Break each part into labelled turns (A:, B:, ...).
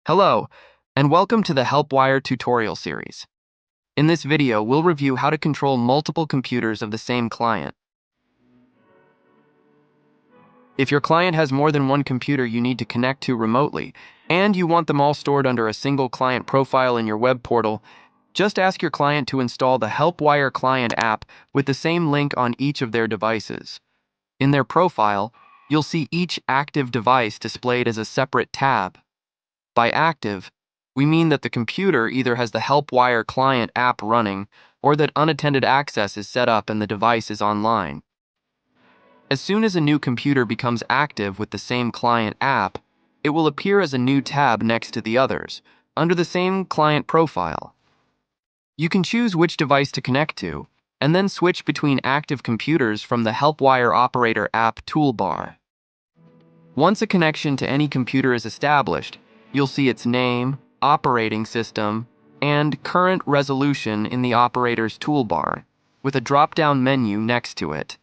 A: Hello, and welcome to the HelpWire tutorial series. In this video, we'll review how to control multiple computers of the same client. If your client has more than one computer you need to connect to remotely, and you want them all stored under a single client profile in your web portal, just ask your client to install the HelpWire client app with the same link on each of their devices. In their profile, you'll see each active device displayed as a separate tab. By active, we mean that the computer either has the HelpWire client app running or that unattended access is set up and the device is online. As soon as a new computer becomes active with the same client app, it will appear as a new tab next to the others, under the same client profile. You can choose which device to connect to, and then switch between active computers from the HelpWire Operator app toolbar. Once a connection to any computer is established, you'll see its name, operating system, and current resolution in the operator's toolbar, with a drop-down menu next to it.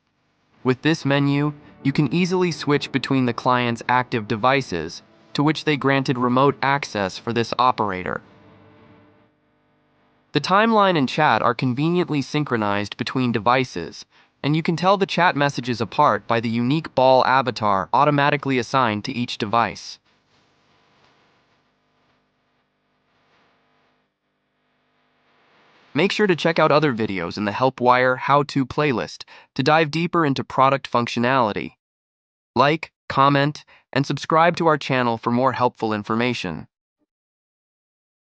A: With this menu, you can easily switch between the client's active devices, to which they granted remote access for this operator. The timeline and chat are conveniently synchronized between devices, and you can tell the chat messages apart by the unique ball avatar automatically assigned to each device. Make sure to check out other videos in the HelpWire How-To playlist to dive deeper into product functionality. Like, comment, and subscribe to our channel for more helpful information.